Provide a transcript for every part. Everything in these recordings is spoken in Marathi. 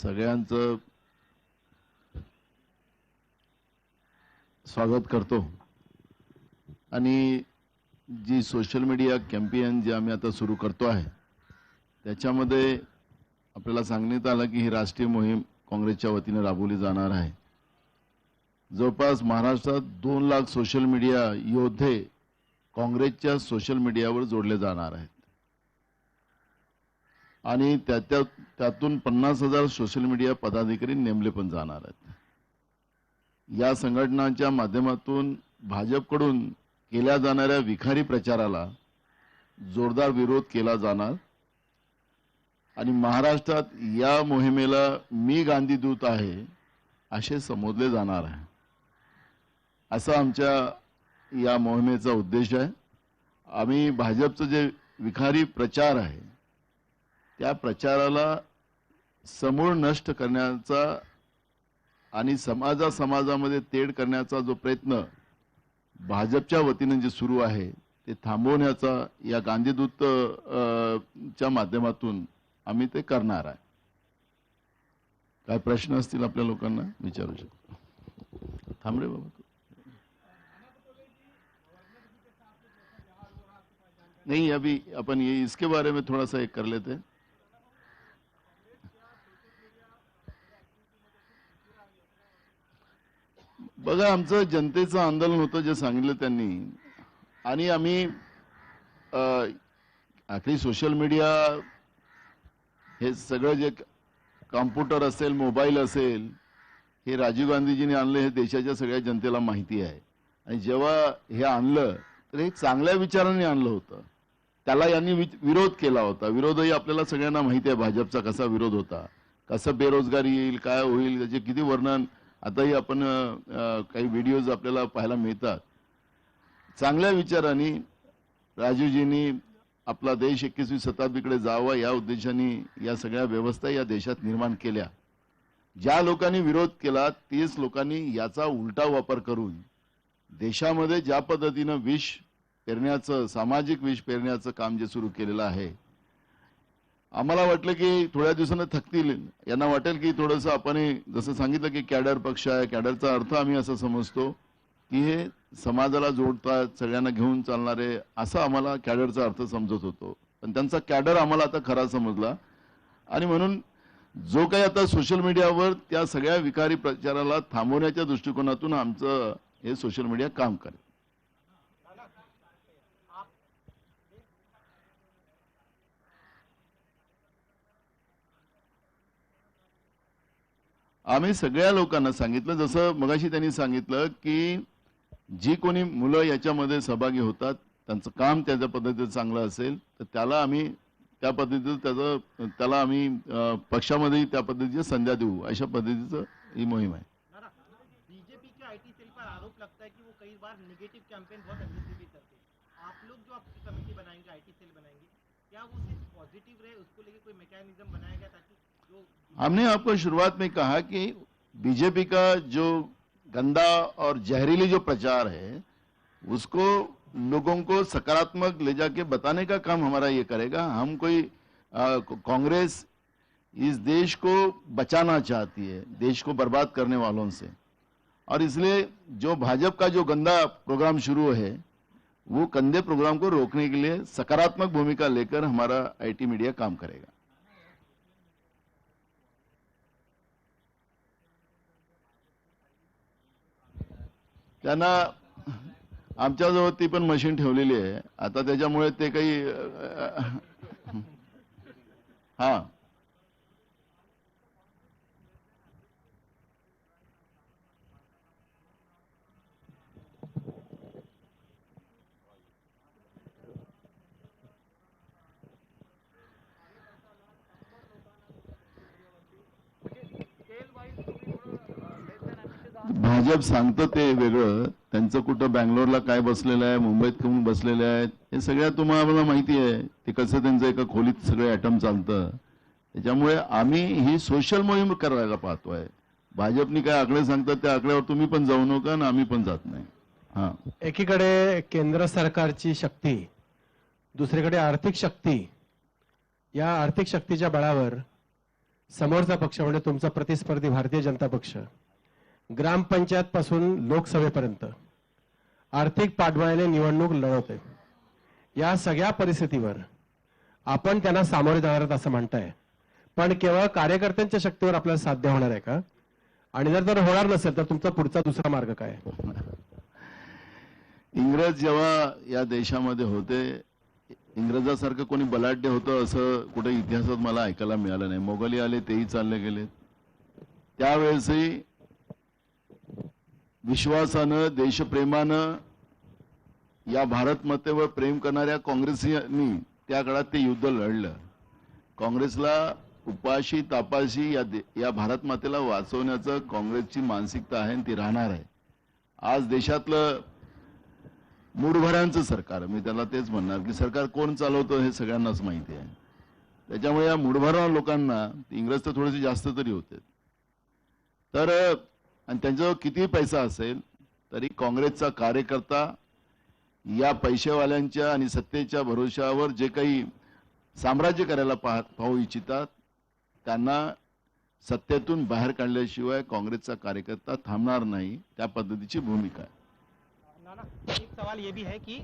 सगळ्यांचं स्वागत करतो आणि जी सोशल मीडिया कॅम्पेन जे आम्ही आता सुरू करतो आहे त्याच्यामध्ये आपल्याला सांगण्यात आलं की ही राष्ट्रीय मोहीम काँग्रेसच्या वतीने राबवली जाणार आहे। जवळपास महाराष्ट्रात 2 लाख सोशल मीडिया योद्धे काँग्रेसच्या सोशल मीडियावर जोडले जाणार आहेत आणि त्यातून 50,000 सोशल मीडिया पदाधिकारी नेमले पण जाणार आहेत। या संघटनांच्या माध्यमातून भाजपकडून केल्या जाणाऱ्या विखारी प्रचाराला जोरदार विरोध केला जाणार आणि महाराष्ट्रात या मोहिमेला मी गांधी दूत आहे असे संबोधले जाणार आहे। असा आमच्या या मोहिमेचा उद्देश आहे। आम्ही भाजपचं जे विखारी प्रचार आहे त्या प्रचाराला समूळ नष्ट करण्याचा आणि समाजामध्ये तेढ करण्याचा जो प्रयत्न भाजपच्या वतीने जे सुरू आहे ते थांबवण्याचा या गांधीदूत च्या माध्यमातून आम्ही ते करणार आहे। काय प्रश्न असतील आपल्या लोकांना विचारू शकतो। थांब रे बाबा। नहीं, अभी अपन ये इसके बारे में थोड़ा सा एक कर लेते हैं। बघा, आमचं जनतेचं आंदोलन होतं जे सांगितलं त्यांनी आणि आम्ही आखरी सोशल मीडिया हे सगळं जे कॉम्प्युटर असेल मोबाईल असेल हे राजीव गांधीजींनी आणलं हे देशाच्या सगळ्या जनतेला माहिती आहे आणि जेव्हा हे आणलं तर हे चांगल्या विचारांनी आणलं होतं। त्याला यांनी विरोध केला होता। विरोधही आपल्याला सगळ्यांना माहिती आहे भाजपचा कसा विरोध होता, कसं बेरोजगारी येईल, काय होईल, त्याचे किती वर्णन आताही आपण काही व्हिडिओज आपल्याला पाहायला मिळतात। चांगल्या विचारांनी राजीवजींनी आपला देश 21वी शताब्दीकडे जावा या उद्देशाने या सगळ्या व्यवस्था या देशात निर्माण केल्या। ज्या लोकांनी विरोध केला तेच लोकांनी याचा उलटा वापर करून देशामध्ये ज्या पद्धतीने विष पेरण्याचं सामाजिक विष पेरण्याचं काम जे सुरू केलेलं आहे, आम्हाला वाटलं की थोड्या दिवसांनी थकतील, यांना वाटेल की थोडंसं आपण जसं सांगितलं की कॅडर पक्ष आहे, कॅडरचा अर्थ आम्ही असं समजतो की हे समाजाला जोडतात, सगळ्यांना घेऊन चालणारे, असं आम्हाला कॅडरचा अर्थ समजत होतो। पण त्यांचा कॅडर आम्हाला आता खरा समजला आणि म्हणून जो काही आता सोशल मीडियावर त्या सगळ्या विकारी प्रचाराला थांबवण्याच्या दृष्टिकोनातून आमचं हे सोशल मीडिया काम करेल। आम्ही सगळ्या लोकांना सांगितलं, जसं मगाशी त्यांनी सांगितलं की जी कोणी मुलं याच्यामध्ये सहभागी होतात त्यांचं काम त्या पद्धतीचं चांगलं असेल तर त्याला आम्ही त्या पद्धतीचं त्याला आम्ही पक्षामध्ये त्या पद्धतीची संधी देऊ, अशा पद्धतीचं ही मोहीम आहे। बीजेपी के आईटी सेल पर आरोप लगता है कि वो कई बार नेगेटिव कैंपेन बहुत अग्रेसिवली करते हैं। आप लोग जो आपकी कमेटी बनाएंगे, आईटी सेल बनाएंगे, क्या वो सिर्फ पॉजिटिव रहे, उसको लेके कोई मैकेनिज्म बनाया गया ताकि जो हमने आपको शुरुआत में कहा कि बीजेपी का जो गंदा और जहरीली जो प्रचार है उसको लोगों को सकारात्मक ले जाके बताने का काम हमारा ये करेगा। हम कोई कांग्रेस इस देश को बचाना चाहती है, देश को बर्बाद करने वालों से, और इसलिए जो भाजपा का जो गंदा प्रोग्राम शुरू है वो गंदे प्रोग्राम को रोकने के लिए सकारात्मक भूमिका लेकर हमारा आईटी मीडिया काम करेगा। त्यांना आमच्याजवळ ती पण मशीन ठेवलेली आहे आता, त्याच्यामुळे ते काही हां भाजप सांगतं ते वेगळं, त्यांचं कुठं बँगलोरला काय बसलेलं आहे, मुंबईत कोण बसलेले आहेत हे सगळं तुम्हाला माहिती आहे। ते कसं त्यांचं एका खोलीत सगळे ॲटम चालतं। त्याच्यामुळे आम्ही ही सोशल मोहीम करायला पाहतोय। भाजपनी काय आकडे सांगतात त्या आकड्यावर तुम्ही पण जाऊ नका आणि आम्ही पण जात नाही। हां, एकीकडे केंद्र सरकारची शक्ती, दुसरीकडे आर्थिक शक्ती, या आर्थिक शक्तीच्या बळावर समोरचा पक्ष म्हणजे तुमचा प्रतिस्पर्धी भारतीय जनता पक्ष ग्रामपंचायत पासून लोकसभेपर्यंत आर्थिक पाठबळाने निवडणूक लढवते. या सगळ्या परिस्थितीवर आपण त्यांना सामोरे जाणार आहात असं म्हणताय, पण केवळ कार्यकर्त्यांच्या शक्तीवर आपल्याला साध्य होणार आहे का? आणि जर होणार नसेल तर तुमचा पुढचा दुसरा मार्ग काय? इंग्रज जेव्हा या देशामध्ये होते, इंग्रजासारखं कोणी बलाढ्य होतं असं कुठे इतिहासात मला ऐकायला मिळालं नाही. मोगली आले तेही चालले गेले. त्यावेळेसही विश्वासानं देशप्रेमानं या भारत मातेवर प्रेम करणाऱ्या काँग्रेसींनी त्या काळात ते युद्ध लढलं. काँग्रेसला उपाशी तापाशी या भारत मातेला वाचवण्याचं काँग्रेसची मानसिकता आहे आणि ती राहणार आहे. आज देशातलं मूढभरांचं सरकार, मी त्याला तेच म्हणणार की सरकार कोण चालवतं हे सगळ्यांनाच माहिती आहे. त्याच्यामुळे या मूढभरा लोकांना इंग्रज तर थोडेसे जास्त तरी होते, तर आणि त्यांच्याजवळ किती पैसा असेल तरी काँग्रेसचा कार्यकर्ता या पैसेवाल्यांच्या आणि सत्तेच्या भरोशावर जे काही साम्राज्य करायला पाहू इच्छितात त्यांना सत्तेतून बाहेर काढल्याशिवाय काँग्रेसचा कार्यकर्ता थांबणार नाही. त्या पद्धतीची भूमिका आहे. नाना, एक सवाल ये भी है कि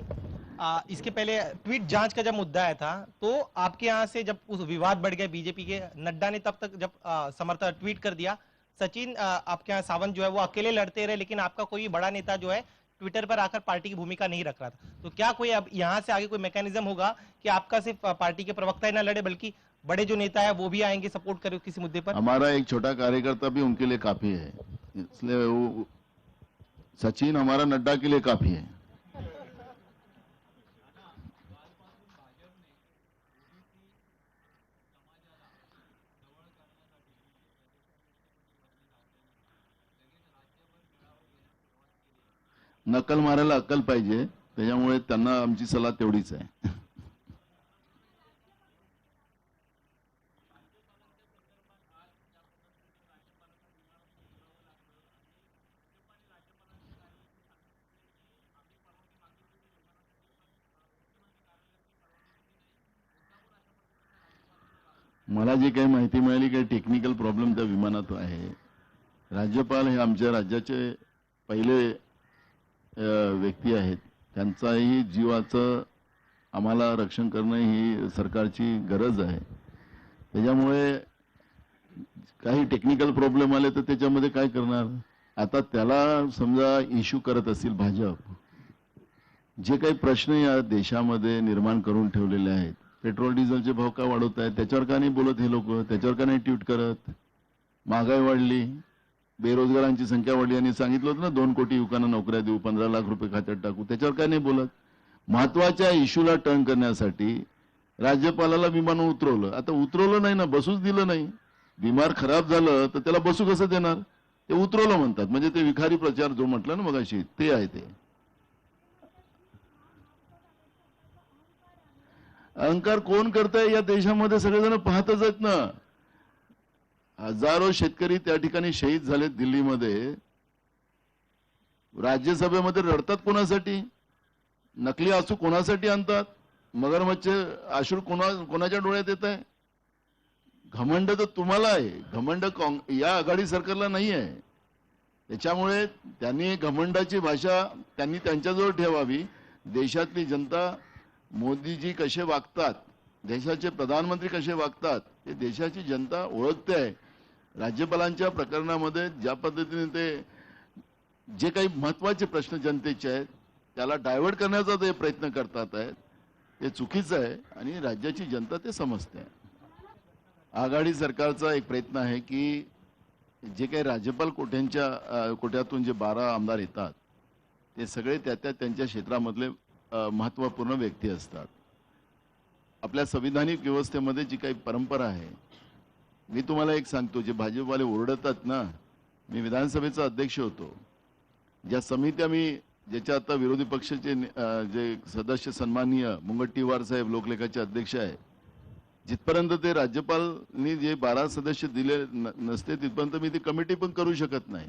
इसके पहले ट्वीट जांच का जब मुद्दा आया था तो आपके यहाँ से जब उस विवाद बढ़ गया बीजेपी के, नड्डा ने तब तक जब समर्थन ट्वीट कर दिया, सचिन आपके यहाँ सावंत जो है वो अकेले लड़ते रहे, लेकिन आपका कोई बड़ा नेता जो है ट्विटर पर आकर पार्टी की भूमिका नहीं रख रहा था. तो क्या कोई अब यहाँ से आगे कोई मैकेनिज्म होगा कि आपका सिर्फ पार्टी के प्रवक्ता ही ना लड़े बल्कि बड़े जो नेता है वो भी आएंगे सपोर्ट करे किसी मुद्दे पर? हमारा एक छोटा कार्यकर्ता भी उनके लिए काफी है, इसलिए वो सचिन हमारा नड्डा के लिए काफी है. नकल मारायला अक्कल पाहिजे, त्याच्यामुळे त्यांना आमची सलाह तेवढीच आहे. मला जी काही माहिती मिळाली काही टेक्निकल प्रॉब्लेम त्या विमानात आहे. राज्यपाल हे आमच्या राज्याचे पहिले व्यक्ती आहेत, त्यांचाही जीवाचं आम्हाला रक्षण करणं ही सरकारची गरज आहे. त्याच्यामुळे काही टेक्निकल प्रॉब्लेम आले तर त्याच्यामध्ये काय करणार? आता त्याला समजा इश्यू करत असतील भाजप, जे काही प्रश्न या देशामध्ये निर्माण करून ठेवलेले आहेत, पेट्रोल डिझेलचे भाव का वाढवत आहेत त्याच्यावर का नाही बोलत हे लोक? त्याच्यावर का नाही ट्वीट करत? महागाई वाढली, बेरोजगारांची संख्या वाढली आणि सांगितलं होतं ना 2 कोटी युवकांना नोकऱ्या देऊ, 15 लाख रुपये खात्यात टाकू, त्याच्यावर काय नाही बोलत? महत्वाच्या इश्यूला टर्न करण्यासाठी राज्यपालाला विमान उतरवलं. आता उतरवलं नाही ना, बसूच दिलं नाही. विमान खराब झालं तर त्याला बसू कसं देणार? ते उतरवलं म्हणतात. म्हणजे ते विखारी प्रचार जो म्हटलं ना मगाशी ते आहे. ते अहंकार कोण करताय या देशामध्ये? सगळेजण पाहतच आहेत ना. हजारो शेतकरी त्या ठिकाणी शहीद झालेत दिल्लीमध्ये. राज्यसभेमध्ये रडतात कोणासाठी? नकली आसू कोणासाठी आणतात? मगरमच्छ अश्रू कोणाच्या डोळ्यात येत आहे? घमंड तर तुम्हाला आहे, घमंड या आघाडी सरकारला नाही आहे. त्याच्यामुळे त्यांनी घमंडाची भाषा त्यांनी त्यांच्याजवळ ठेवावी. देशातली जनता मोदीजी कसे वागतात, देशाचे प्रधानमंत्री कसे वागतात हे देशाची जनता ओळखते आहे. राज्यपालांच्या प्रकरणामध्ये ज्या पद्धतीने ते जे काही महत्वाचे प्रश्न जनतेचे आहेत त्याला डायव्हर्ट करण्याचा ते प्रयत्न करतात आहेत, ते चुकीचं आहे आणि राज्याची जनता ते समजते. आघाडी सरकारचा एक प्रयत्न आहे की जे काही राज्यपाल कोट्यातून जे 12 आमदार येतात ते सगळे त्यांच्या क्षेत्रामधले महत्त्वपूर्ण व्यक्ती असतात. आपल्या संविधानिक व्यवस्थेमध्ये जी काही परंपरा आहे, मी तुम्हाला एक सांगतो, जे भाजपवाले ओरडतात ना, मी विधानसभेचा अध्यक्ष होतो. ज्या समित्या ज्याच्या आता विरोधी पक्षाचे जे सदस्य सन्माननीय मुनगंटीवार साहेब लोकलेखाचे अध्यक्ष आहे, जिथपर्यंत ते राज्यपालनी जे 12 सदस्य दिले नसते तिथपर्यंत मी ती कमिटी पण करू शकत नाही.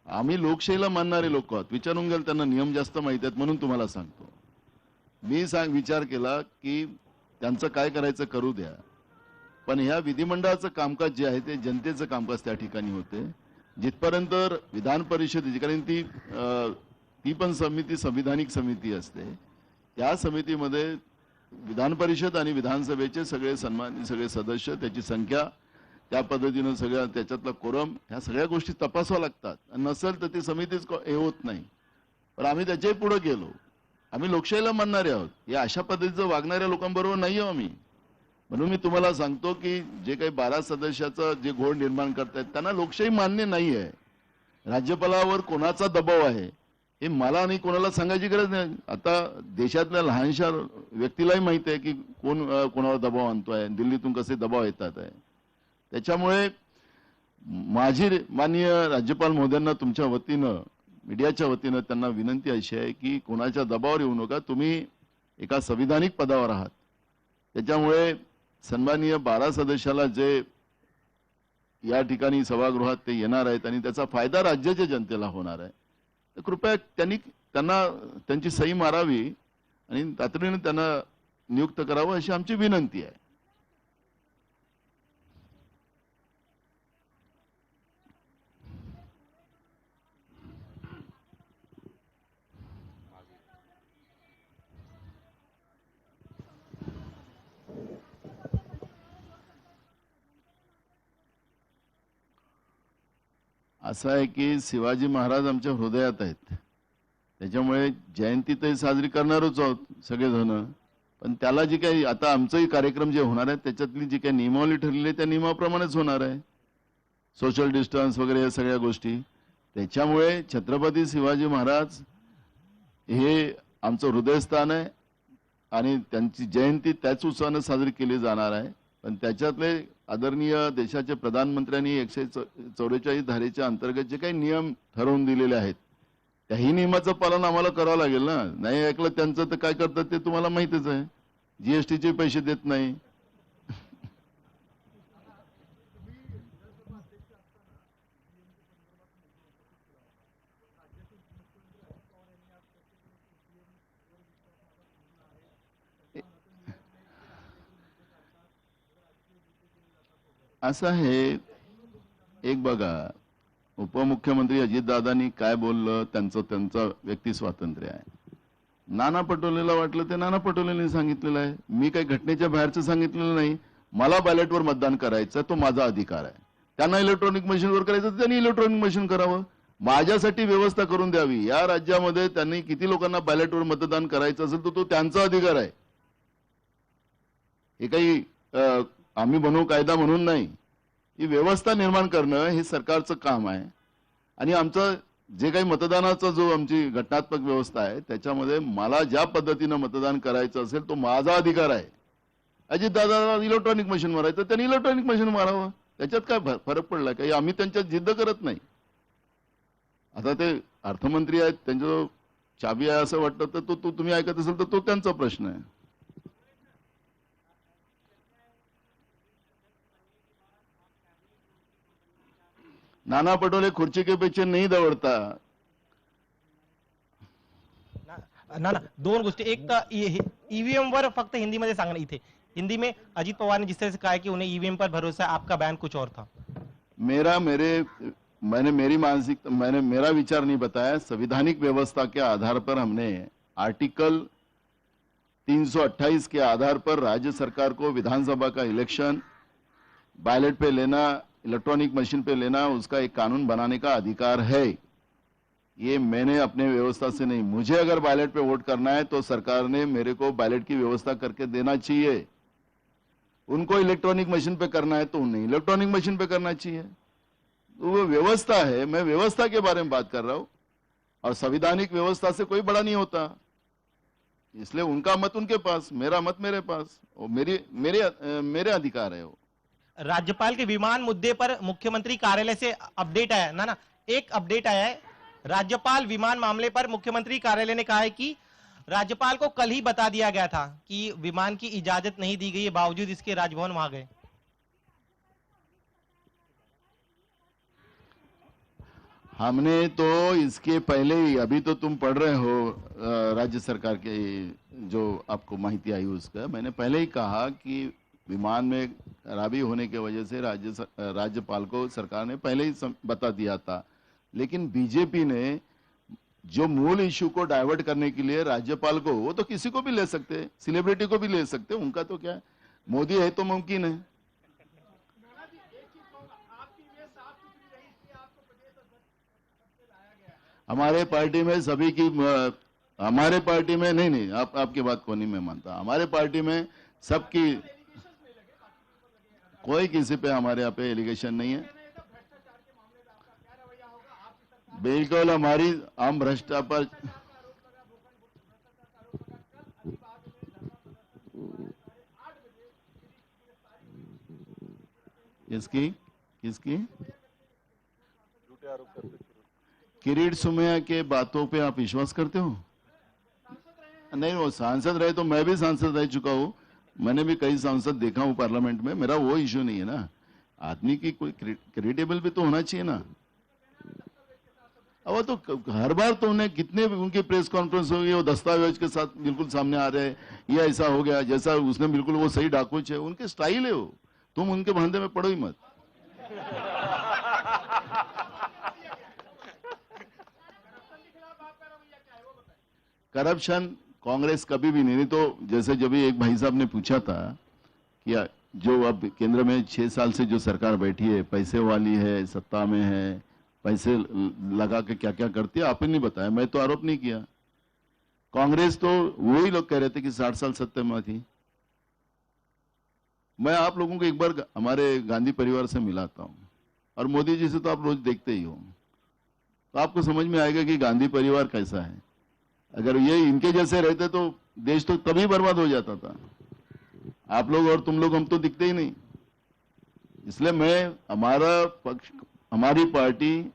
आम्ही लोकशाहीला मानणारे लोक आहोत. विचारून घ्याल त्यांना, नियम जास्त माहिती आहेत म्हणून तुम्हाला सांगतो. मी विचार केला की त्यांचं काय करायचं करू द्या. पण ह्या विधिमंडळाचं कामकाज जे आहे ते जनतेचं कामकाज त्या ठिकाणी होते. जिथपर्यंत विधान परिषदेची, कारण ती पण समिती संविधानिक समिती असते, त्या समितीमध्ये विधान परिषद आणि विधानसभेचे सगळे सन्माननीय सगळे सदस्य, त्याची संख्या, त्या पद्धतीनं सगळ्या त्याच्यातला कोरम, ह्या सगळ्या गोष्टी तपासाव्या लागतात. आणि नसेल तर ती समितीच हे होत नाही. पण आम्ही त्याच्याही पुढे गेलो. आम्ही लोकशाहीला मानणारे आहोत. या अशा पद्धतीचं वागणाऱ्या लोकांबरोबर नाही आहोत आम्ही. म्हणून मी तुम्हाला सांगतो की जे काही 12 सदस्याचं जे घोळ निर्माण करतायत त्यांना लोकशाही मान्य नाही आहे. राज्यपालावर कोणाचा दबाव आहे हे मला आणि कोणाला सांगायची गरज नाही. आता देशातल्या लहानशा व्यक्तीलाही माहिती आहे की कोण कोणावर दबाव आणतोय, दिल्लीतून कसे दबाव येतात आहे. त्याच्यामुळे माझी माननीय राज्यपाल महोदयांना तुमच्या वतीनं, मीडियाच्या वतीनं त्यांना विनंती अशी आहे की कोणाच्या दबावावर येऊ नका. तुम्ही एका संविधानिक पदावर आहात. त्याच्यामुळे सन्माननीय 12 सदस्याला जे या ठिकाणी सभागृहात ते येणार आहेत आणि त्याचा फायदा राज्याच्या जनतेला होणार आहे, तर कृपया त्यांना त्यांची सही मारावी आणि तातडीने त्यांना नियुक्त करावं अशी आमची विनंती आहे. असं आहे की शिवाजी महाराज आमच्या हृदयात आहेत. त्याच्यामुळे जयंती तर साजरी करणारच आहोत सगळेजण. पण त्याला जी काही आता आमचाही कार्यक्रम जे होणार आहे त्याच्यातली जी काही नियमावली ठरलेली आहे त्या नियमाप्रमाणेच होणार आहे. सोशल डिस्टन्स वगैरे या सगळ्या गोष्टी. त्याच्यामुळे छत्रपती शिवाजी महाराज हे आमचं हृदयस्थान आहे आणि त्यांची जयंती त्याच उत्साहाने साजरी केली जाणार आहे. पण त्याच्यातले आदरणीय देशाचे प्रधानमंत्र्यांनी 144 धारेच्या अंतर्गत जे काही नियम ठरवून दिलेले आहेत त्याही नियमाचं पालन आम्हाला करावं लागेल ना. नाही ऐकलं त्यांचं तर काय करतात ते तुम्हाला माहितीच आहे. जीएसटीचे पैसे देत नाही. असं आहे, एक बघा, उपमुख्यमंत्री अजितदादांनी काय बोललं त्यांचं व्यक्ती स्वातंत्र्य आहे. नाना पटोलेला वाटलं ते नाना पटोलेंनी सांगितलेलं आहे. मी काही घटनेच्या बाहेरचं सांगितलेलं नाही. मला बॅलेटवर मतदान करायचं तो माझा अधिकार आहे. त्यांना इलेक्ट्रॉनिक मशीनवर करायचं तर त्यांनी इलेक्ट्रॉनिक मशीन करावं. माझ्यासाठी व्यवस्था करून द्यावी. या राज्यामध्ये त्यांनी किती लोकांना बॅलेटवर मतदान करायचं असेल तर तो त्यांचा अधिकार आहे. हे काही आम्ही बनवू कायदा म्हणून नाही. ही व्यवस्था निर्माण करणं हे सरकारचं काम आहे. आणि आमचं जे काही मतदानाचा जो आमची घटनात्मक व्यवस्था आहे त्याच्यामध्ये मला ज्या पद्धतीनं मतदान करायचं असेल तो माझा अधिकार आहे. अजितदादाला इलेक्ट्रॉनिक मशीन मारायचं त्यांनी इलेक्ट्रॉनिक मशीन मारावं. त्याच्यात काय फरक पडला काही? आम्ही त्यांच्यात जिद्द करत नाही. आता ते अर्थमंत्री आहेत, त्यांच्या चाबी आहे असं वाटतं तर तो तुम्ही ऐकत असेल तर तो त्यांचा प्रश्न आहे. नाना पटोले खुर्ची के पीछे नहीं दौड़ता. ना ना दोन गोष्टी. एक तर ईवीएम वर फक्त हिंदीमध्ये सांगणं. इथे हिंदी में अजीत पवार ने जिस तरह से कहा कि उन्हें ईवीएम पर भरोसा है, आपका बयान कुछ और था. मैंने मेरा विचार नहीं बताया. संवैधानिक व्यवस्था के आधार पर हमने आर्टिकल 328 के आधार पर राज्य सरकार को विधानसभा का इलेक्शन बैलेट पे लेना, इलेक्ट्रॉनिक मशीन पे लेना, उसका एक कानून बनाने का अधिकार है. ये मैंने अपने व्यवस्था से नहीं. मुझे अगर बैलेट पे वोट करना है तो सरकार ने मेरे को बैलेट की व्यवस्था करके देना चाहिए. उनको इलेक्ट्रॉनिक मशीन पे करना है तो उन्हें इलेक्ट्रॉनिक मशीन पे करना चाहिए. वो व्यवस्था है. मैं व्यवस्था के बारे में बात कर रहा हूं और संवैधानिक व्यवस्था से कोई बड़ा नहीं होता. इसलिए उनका मत उनके पास, मेरा मत मेरे पास, और मेरे अधिकार है वो. राज्यपाल के विमान मुद्दे पर मुख्यमंत्री कार्यालय से अपडेट आया ना. एक अपडेट आया है राज्यपाल विमान मामले पर. मुख्यमंत्री कार्यालय ने कहा है कि राज्यपाल को कल ही बता दिया गया था कि विमान की इजाजत नहीं दी गई है, बावजूद इसके राजभवन वहां गए. हमने तो इसके पहले ही, अभी तो तुम पढ़ रहे हो राज्य सरकार के जो आपको माहिती आई उसका, मैंने पहले ही कहा कि विमान में खराबी होने की वजह से राज्यपाल को सरकार ने पहले ही बता दिया था। लेकिन बीजेपी ने जो मूल इशू को डाइवर्ट करने के लिए राज्यपाल को, वो तो किसी को भी ले सकते, सेलिब्रिटी को भी ले सकते, उनका तो क्या है, मोदी है तो मुमकिन है। हमारे पार्टी में सभी की हमारे पार्टी में नहीं, आपकी बात को नहीं मैं मानता। हमारे पार्टी में सबकी, कोई किसी पे हमारे यहाँ पे एलिगेशन नहीं है। बिल्कुल हम भ्रष्टाचार किसकी किसकी किरीट सुमैया के बातों पे आप विश्वास करते हो? नहीं, वो सांसद रहे तो मैं भी सांसद रह चुका हूं, मैंने भी कई सांसद देखा हूं पार्लियामेंट में, मेरा वो इश्यू नहीं है ना। आदमी की कोई क्रेडिटेबल भी तो होना चाहिए ना। अब वो तो हर बार तो उन्हें कितने भी उनकी प्रेस कॉन्फ्रेंस हो गई, वो दस्तावेज के साथ बिल्कुल सामने आ रहे हैं, ये ऐसा हो गया जैसा उसने, बिल्कुल वो सही डाकूच है, उनके स्टाइल है वो, तुम उनके फंदे में पड़ो ही मत। करप्शन कांग्रेस कभी भी नहीं तो जैसे जब एक भाई साहब ने पूछा था कि जो अब केंद्र में 6 साल से जो सरकार बैठी है, पैसे वाली है, सत्ता में है, पैसे लगा के क्या क्या करती है, आपने नहीं बताया, मैं तो आरोप नहीं किया। कांग्रेस तो वही लोग कह रहे थे कि 60 साल सत्ता में थी। मैं आप लोगों को एक बार हमारे गांधी परिवार से मिलाता हूं, और मोदी जी से तो आप रोज देखते ही हो, तो आपको समझ में आएगा कि गांधी परिवार कैसा है। अगर ये इनके जैसे रहते तो देश तो तभी बर्बाद हो जाता था। आप लोग और तुम लोग हम तो दिखते ही नहीं। इसलिए हमारा पक्ष, हमारी पार्टी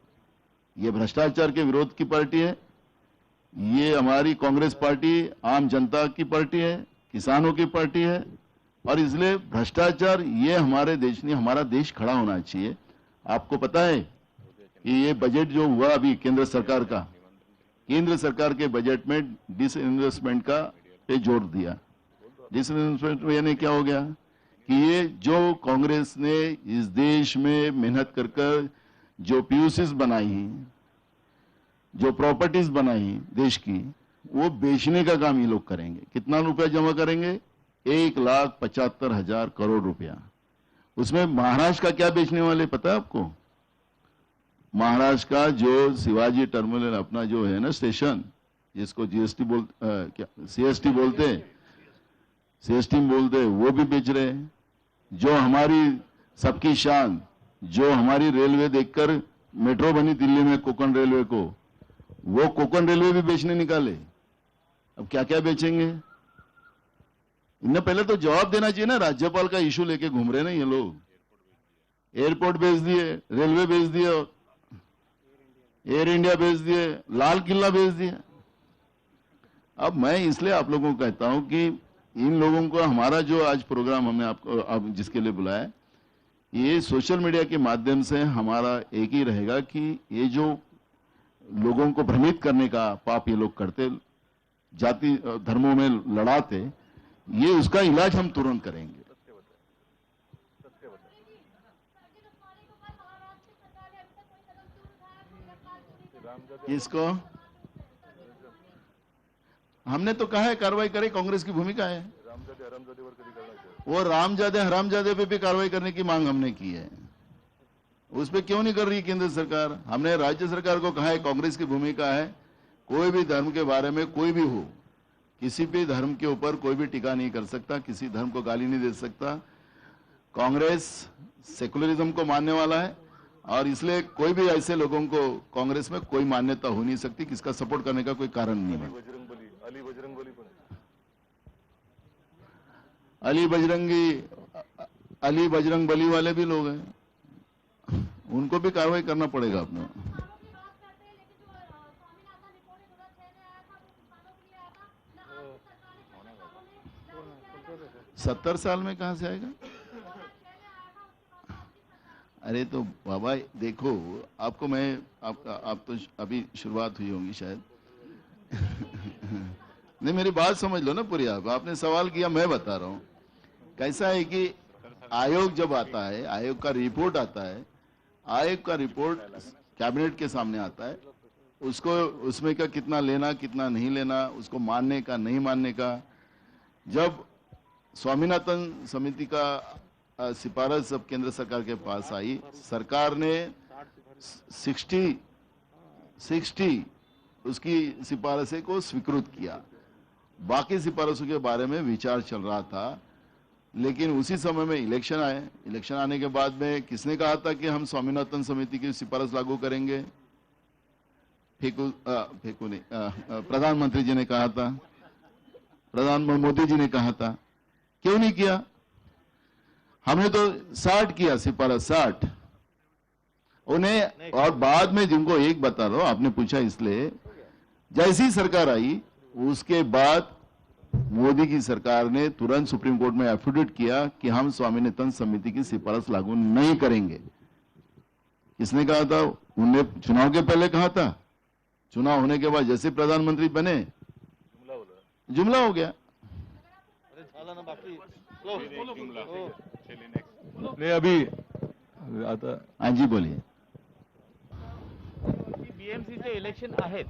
ये भ्रष्टाचार के विरोध की पार्टी है, ये हमारी कांग्रेस पार्टी आम जनता की पार्टी है, किसानों की पार्टी है, और इसलिए भ्रष्टाचार ये हमारे देश नहीं, हमारा देश खड़ा होना चाहिए। आपको पता है कि ये बजट जो हुआ अभी केंद्र सरकार का, केंद्र सरकार के बजट में डिसइन्वेस्टमेंट का पे जोर दिया। डिसइन्वेस्टमेंट यानी क्या हो गया कि ये जो कांग्रेस ने इस देश में मेहनत कर कर जो पीयूसीज बनाई, जो प्रॉपर्टीज बनाई देश की, वो बेचने का काम ये लोग करेंगे। कितना रुपया जमा करेंगे? 1,75,000 करोड़ रुपया। उसमें महाराष्ट्र का क्या बेचने वाले पता है आपको? महाराष्ट्र का जो शिवाजी टर्मिनल अपना जो है ना स्टेशन, जिसको जीएसटी क्या सीएसटी बोलते, सीएसटी बोलते, वो भी बेच रहे हैं। जो हमारी सबकी शान, जो हमारी रेलवे देखकर मेट्रो बनी दिल्ली में, कोंकण रेलवे को, वो कोंकण रेलवे भी बेचने निकाले। अब क्या क्या बेचेंगे? इन्हें पहले तो जवाब देना चाहिए ना। राज्यपाल का इशू लेके घूम रहे ना ये लोग। एयरपोर्ट बेच दिए, रेलवे बेच दिए, एयर इंडिया बेच दिए, लाल किला बेच दिया। अब मैं इसलिए आप लोगों को कहता हूं कि इन लोगों को, हमारा जो आज प्रोग्राम हमने आपको आप जिसके लिए बुलाया, ये सोशल मीडिया के माध्यम से हमारा एक ही रहेगा कि ये जो लोगों को भ्रमित करने का पाप ये लोग करते, जाति धर्मों में लड़ाते, ये उसका इलाज हम तुरंत करेंगे। इसको हमने तो कहा है कार्रवाई करे, कांग्रेस की भूमिका है। वो रामजादे हरामजादे पे भी कार्रवाई करने की मांग हमने की है। उस पे क्यों नहीं कर रही केंद्र सरकार? हमने राज्य सरकार को कहा है कांग्रेस की भूमिका है, कोई भी धर्म के बारे में, कोई भी हो, किसी भी धर्म के ऊपर कोई भी टीका नहीं कर सकता, किसी धर्म को गाली नहीं दे सकता। कांग्रेस सेकुलरिज्म को मानने वाला है, और इसलिए कोई भी ऐसे लोगों को कांग्रेस में कोई मान्यता हो नहीं सकती, किसका सपोर्ट करने का कोई कारण नहीं है। अली बजरंग बली वाले भी लोग हैं, उनको भी कार्रवाई करना पड़ेगा अपने। 70 साल में कहां से आएगा? अरे तो बाबा देखो, आपको मैं आप तो अभी शुरुआत हुई होगी शायद। नहीं, मेरी बात समझ लो ना पूरी। आपने सवाल किया, मैं बता रहा हूं। कैसा है कि आयोग जब आता है, आयोग का रिपोर्ट आता है, आयोग का रिपोर्ट कैबिनेट के सामने आता है, उसको उसमें का कितना लेना कितना नहीं लेना, उसको मानने का नहीं मानने का। जब स्वामीनाथन समिति का सिफारिश जब केंद्र सरकार के पास आई, सरकार ने 60 उसकी सिफारिशें को स्वीकृत किया। बाकी सिफारिशों के बारे में विचार चल रहा था, लेकिन उसी समय में इलेक्शन आए। इलेक्शन आने के बाद में किसने कहा था कि हम स्वामीनाथन समिति की सिफारिश लागू करेंगे? फेंकू नहीं, प्रधानमंत्री जी ने कहा था, प्रधानमंत्री मोदी जी ने कहा था। क्यों नहीं किया? हमने तो 60 किया सिफारिश, 60 उन्हें। और बाद में जिनको एक बता रहा हूं, आपने पूछा इसलिए, जैसी सरकार आई उसके बाद मोदी की सरकार ने तुरंत सुप्रीम कोर्ट में एफिडेविट किया कि हम स्वामीनाथन समिति की सिफारिश लागू नहीं करेंगे। किसने कहा था? उन्हें चुनाव के पहले कहा था, चुनाव होने के बाद जैसे प्रधानमंत्री बने जुमला हो गया। नहीं अभी आता हाँ जी बोलिए। बीएमसीचे इलेक्शन आहेत,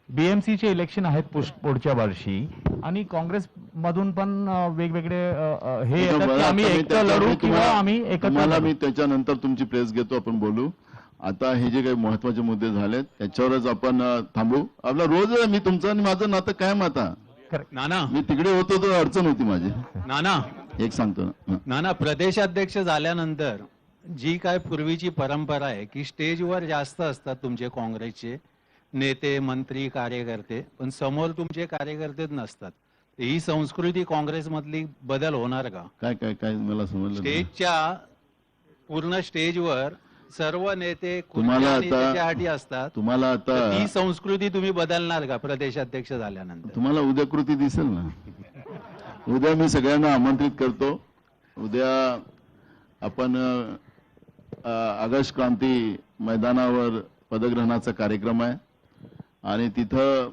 बीएमसीचे इलेक्शन आहेत पुढच्या वर्षी, आणि काँग्रेस मधून पण वेगवेगळे हे येतात की आम्ही एकटं लढू किंवा आम्ही एकत्र तुम्हाला लढू. मी त्याच्यानंतर तुमची प्रेस घेतो, आपण बोलू. आता हे जे काही महत्वाचे मुद्दे झालेत त्याच्यावरच आपण थांबू. आपला रोज मी तुमचं आणि माझं नातं कायम. आता नाना मी तिकडे होतो तर अडचण होती माझी. नाना एक सांगतो ना, नाना प्रदेशाध्यक्ष झाल्यानंतर जी काय पूर्वीची परंपरा आहे की स्टेजवर जास्त असतात तुमचे काँग्रेसचे नेते मंत्री कार्यकर्ते, पण समोर तुमचे कार्यकर्तेच नसतात. ही संस्कृती काँग्रेसमधली बदल होणार का? काय काय काय मला समजलं नाही. स्टेजच्या पूर्ण स्टेजवर सर्व नेते तुम्हाला आता- त्याच्यासाठी असतात. तुम्हाला तर आता ती संस्कृती तुम्ही बदलणार का प्रदेशाध्यक्ष झाल्यानंतर? तुम्हाला उद्या कृती दिसेल ना. उद्या मी सगळ्यांना आमंत्रित करतो. उद्या आपण ऑगस्ट क्रांती मैदानावर पदग्रहणाचा कार्यक्रम आहे आणि तिथं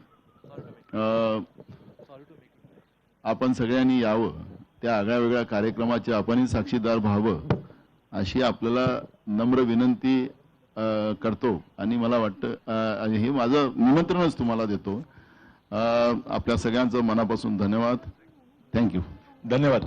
आपण सगळ्यांनी यावं. त्या आगळ्या वेगळ्या कार्यक्रमाचे आपणही साक्षीदार व्हावं अशी आपल्याला नम्र विनंती करतो. आणि मला वाटतं हे माझं निमंत्रणच तुम्हाला देतो. आपल्या सगळ्यांचं मनापासून धन्यवाद. थँक्यू. धन्यवाद.